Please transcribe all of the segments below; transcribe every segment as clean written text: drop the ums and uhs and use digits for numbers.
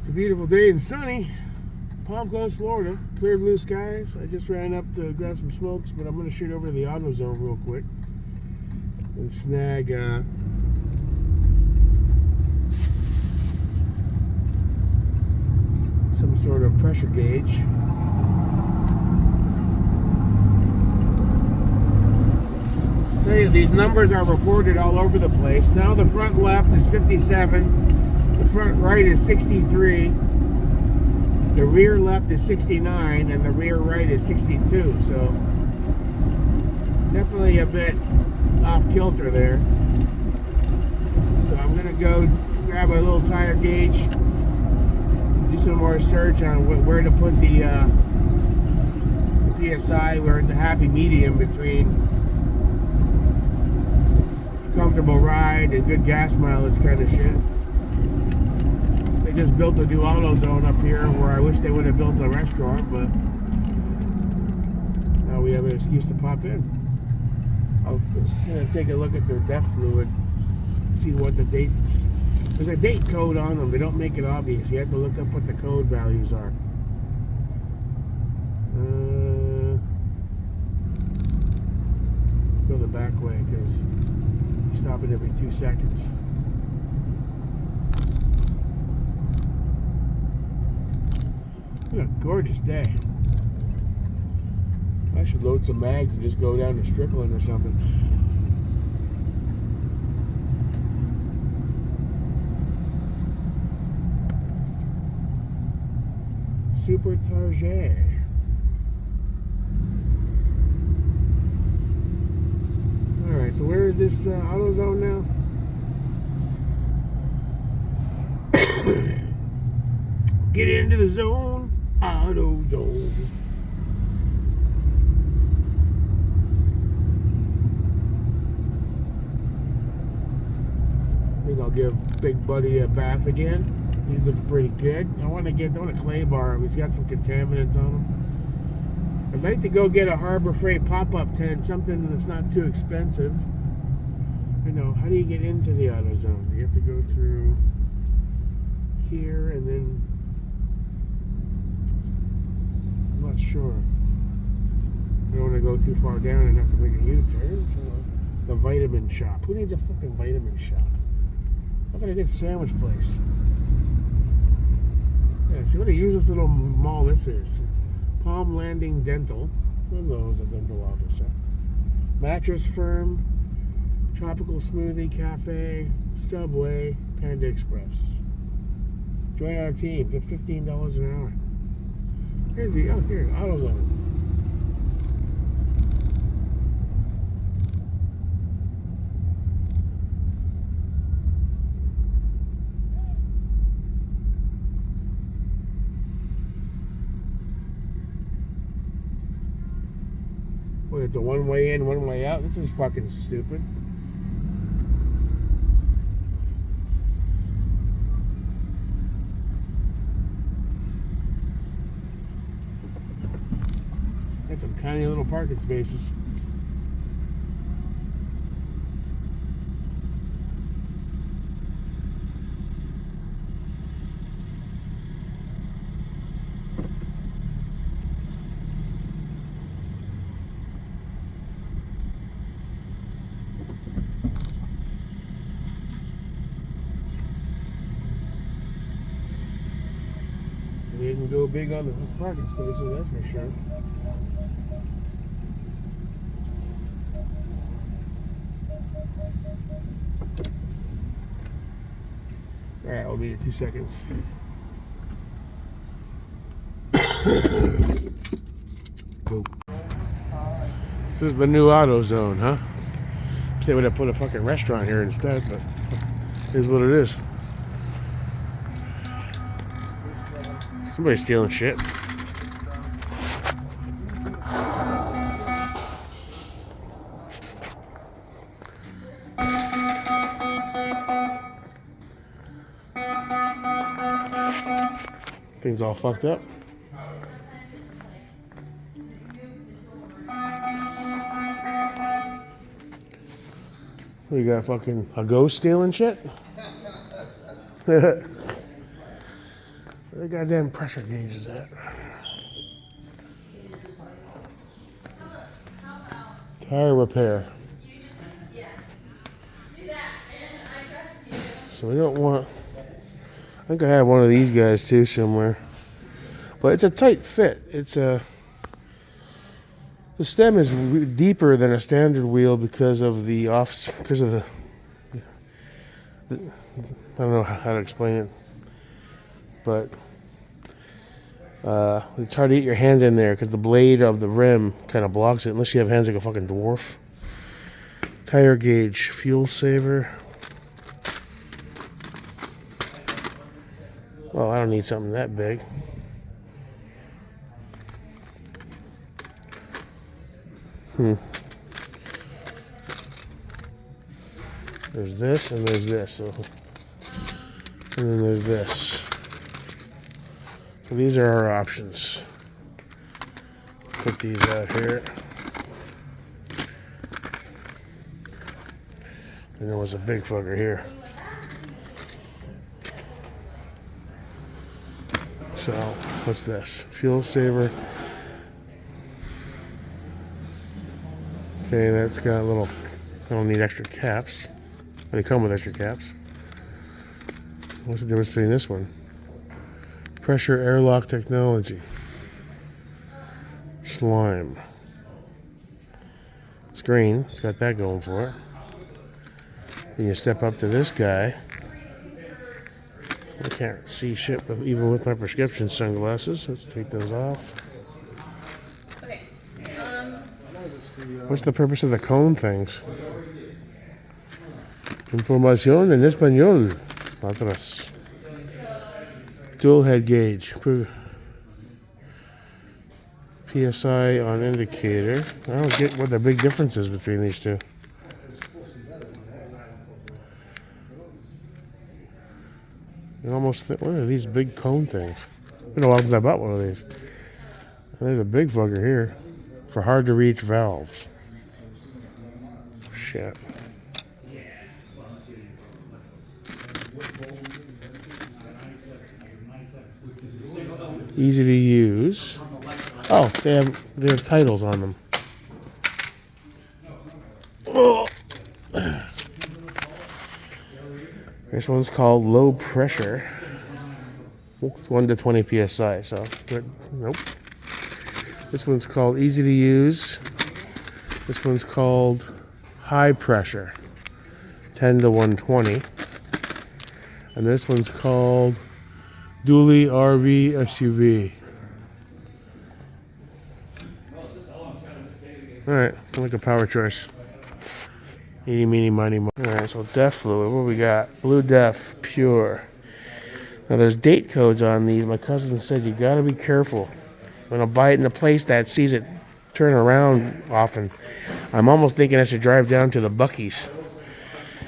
It's a beautiful day and sunny. Palm Coast, Florida. Clear blue skies. I just ran up to grab some smokes, but I'm going to shoot over to the AutoZone real quick and snag some sort of pressure gauge. I'll tell you, these numbers are reported all over the place. Now the front left is 57, the front right is 63, the rear left is 69, and the rear right is 62. So definitely a bit off kilter there. So I'm gonna go grab a little tire gauge, do some more research on where to put the PSI, where it's a happy medium between comfortable ride and good gas mileage kind of shit. They just built a new AutoZone up here where I wish they would have built a restaurant, but now we have an excuse to pop in. I'm gonna take a look at their DEF fluid, see what the dates. There's a date code on them. They don't make it obvious. You have to look up what the code values are. Go the back way because you stop it every 2 seconds. What a gorgeous day. I should load some mags and just go down to Strickland or something. Super Target. Alright, so where is this AutoZone now? Get into the zone, AutoZone. I think I'll give Big Buddy a bath again. He's looking pretty good. I want a clay bar. He's got some contaminants on him. I'd like to go get a Harbor Freight pop-up tent, something that's not too expensive. I know. How do you get into the AutoZone? You have to go through here and then I'm not sure. I don't want to go too far down and have to make a U-turn. So the vitamin shop. Who needs a fucking vitamin shop? How about a good sandwich place? Yeah, see what a useless little mall this is. Palm Landing Dental. Who knows a dental officer? Mattress Firm, Tropical Smoothie Cafe, Subway, Panda Express. Join our team. Get $15 an hour. Here's the AutoZone. Well, it's a one-way in, one-way out. This is fucking stupid. Got some tiny little parking spaces. They didn't go big on the parking spaces, that's for sure. Alright, I'll be in 2 seconds. Cool. This is the new AutoZone, huh? They would have put a fucking restaurant here instead, but it is what it is. Somebody's stealing shit. Thing's all fucked up. We got fucking a ghost stealing shit. Where the goddamn pressure gauge is at? Tire repair. So we don't want... I think I have one of these guys too somewhere. But it's a tight fit. It's a... The stem is deeper than a standard wheel because of the I don't know how to explain it. But it's hard to get your hands in there because the blade of the rim kind of blocks it unless you have hands like a fucking dwarf. Tire gauge, fuel saver. Well, I don't need something that big. There's this and there's this. So, and then there's this. So these are our options. Put these out here. And there was a big fucker here. So, what's this? Fuel saver. Okay, that's got a little... I don't need extra caps. They come with extra caps. What's the difference between this one? Pressure airlock technology. Slime. It's green. It's got that going for it. Then you step up to this guy. I can't see shit even with my prescription sunglasses. Let's take those off. Okay. What's the purpose of the cone things? Información en español. Otras. Dual head gauge. PSI on indicator. I don't get what the big difference is between these two. You almost think, what are these big cone things? It's been a while since I bought one of these. There's a big fucker here for hard to reach valves. Shit. Easy to use. Oh, they have titles on them. Oh. This one's called low pressure. 1 to 20 psi. So, nope. This one's called easy to use. This one's called high pressure. 10 to 120. And this one's called Dually RV SUV. Alright, I like a power choice. Eeny, meeny, miny, mo. Alright, so DEF fluid. What we got? Blue DEF, pure. Now there's date codes on these. My cousin said you gotta be careful. When I buy it in a place that sees it turn around often. I'm almost thinking I should drive down to the Buc-ee's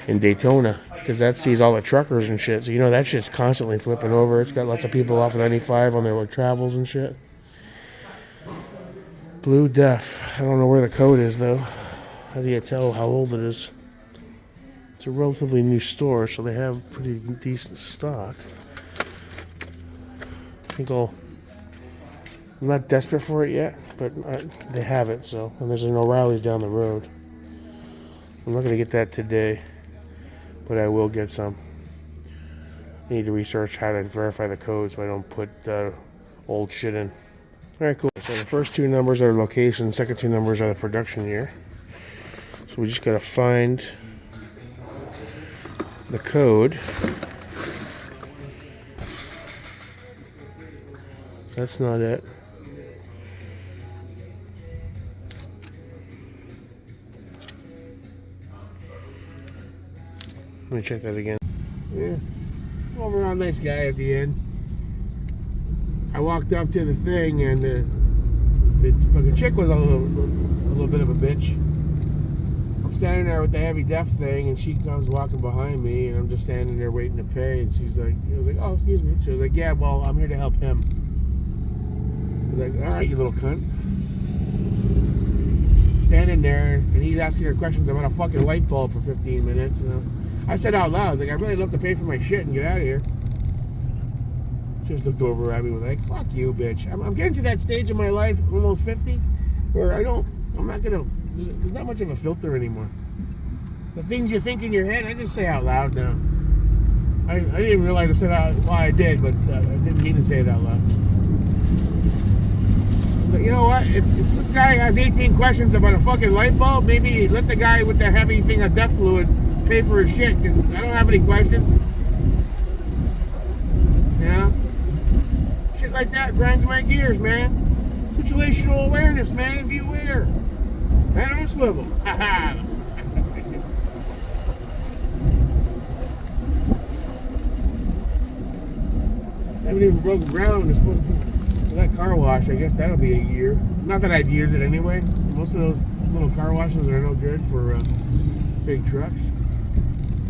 in Daytona, because that sees all the truckers and shit. So you know that shit's constantly flipping over. It's got lots of people off of 95 on their travels and shit. Blue DEF. I don't know where the code is though. How do you tell how old it is? It's a relatively new store, so they have pretty decent stock. I think I'm not desperate for it yet, but they have it. So, and there's an O'Reilly's down the road. I'm not gonna get that today, but I will get some. I need to research how to verify the code so I don't put old shit in. Alright, cool. So the first two numbers are location, second two numbers are the production year. So we just gotta find the code. That's not it. Let me check that again. Yeah. Overall nice guy at the end. I walked up to the thing and the fucking chick was a little bit of a bitch. I'm standing there with the heavy DEF thing and she comes walking behind me and I'm just standing there waiting to pay and she's like, I was like, oh, excuse me. She was like, yeah, well, I'm here to help him. I was like, all right, you little cunt. Standing there and he's asking her questions about a fucking light bulb for 15 minutes. You know? I said out loud, I was like, I'd really love to pay for my shit and get out of here. just looked over at me with like, fuck you, bitch. I'm getting to that stage in my life, almost 50, where I'm not gonna, there's not much of a filter anymore. The things you think in your head, I just say out loud now. I didn't realize I said out, well, I did, but I didn't mean to say it out loud. But you know what? If some guy has 18 questions about a fucking light bulb, maybe let the guy with the heavy thing of death fluid pay for his shit, because I don't have any questions. Yeah? Shit like that grinds my gears, man. Situational awareness, man. Be aware. Head on a swivel. Haha. I haven't even broken ground. So that car wash, I guess that'll be a year. Not that I'd use it anyway. Most of those little car washes are no good for big trucks.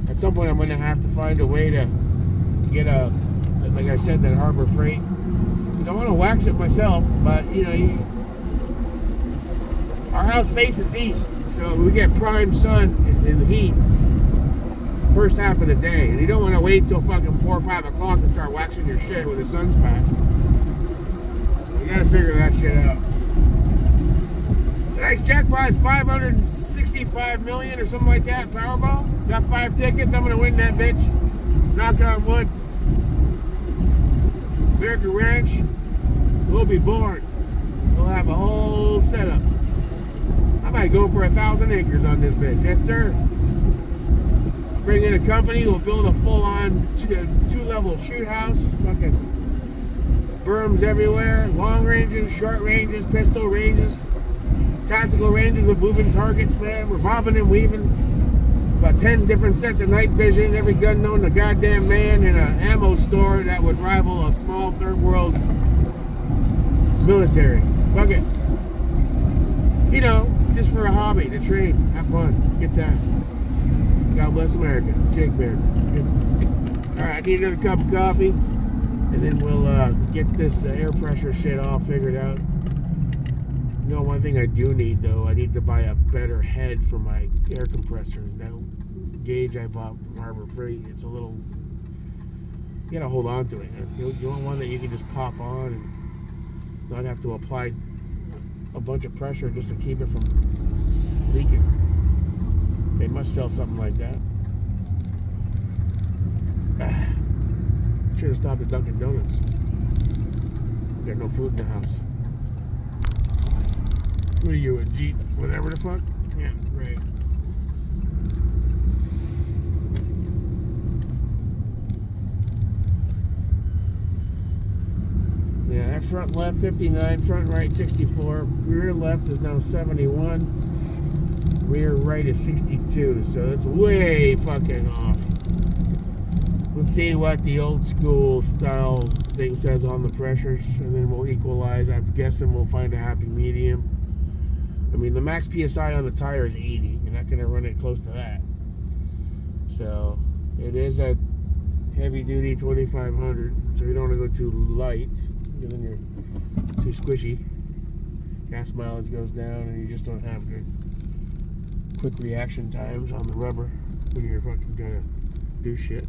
At some point, I'm going to have to find a way to get like I said, that Harbor Freight. Because I want to wax it myself, but our house faces east, so we get prime sun in the heat first half of the day, and you don't want to wait till fucking 4 or 5 o'clock to start waxing your shit when the sun's passed. So you gotta figure that shit out. Tonight's jackpot is 565 million or something like that. Powerball. Got 5 tickets. I'm gonna win that bitch. Knock on wood. American Ranch will be born. We'll have a whole setup. I might go for 1,000 acres on this bitch. Yes, sir. Bring in a company, we'll build a full-on 2-level shoot house, fucking berms everywhere, long ranges, short ranges, pistol ranges, tactical ranges with moving targets, man. We're bobbing and weaving. About 10 different sets of night vision, every gun known to goddamn man in an ammo store that would rival a small third world military. Fuck it. Just for a hobby, to train, have fun, get times. God bless America. Jake Bear. Alright, I need another cup of coffee. And then we'll get this air pressure shit all figured out. One thing I do need, though, I need to buy a better head for my air compressor. That gauge I bought from Harbor Freight, it's a little... You gotta hold on to it. You want one that you can just pop on and not have to apply a bunch of pressure just to keep it from leaking. They must sell something like that. Should have stopped at Dunkin' Donuts. Got no food in the house. What are you, a Jeep? Whatever the fuck? Yeah, right. Yeah, that front left 59, front right 64, rear left is now 71. Rear right is 62, so that's way fucking off. Let's see what the old school style thing says on the pressures, and then we'll equalize. I'm guessing we'll find a happy medium. I mean, the max PSI on the tire is 80. You're not going to run it close to that. So, it is a heavy-duty 2500, so you don't want to go too light, because then you're too squishy. Gas mileage goes down, and you just don't have good quick reaction times on the rubber when you're fucking gonna do shit.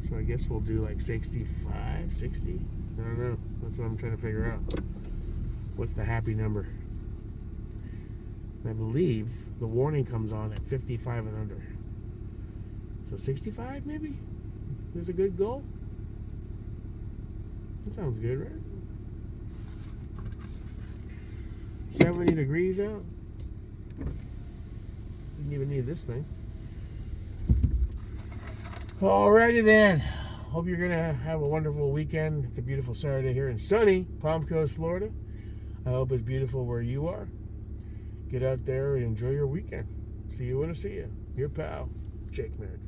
So I guess we'll do like 65, 60. I don't know. That's what I'm trying to figure out. What's the happy number? I believe the warning comes on at 55 and under. So 65 maybe? Is a good goal? That sounds good, right? 70 degrees out. Didn't even need this thing. Alrighty then. Hope you're gonna have a wonderful weekend. It's a beautiful Saturday here in sunny Palm Coast, Florida. I hope it's beautiful where you are. Get out there and enjoy your weekend. See you when I see you. Your pal, Jake Merrick.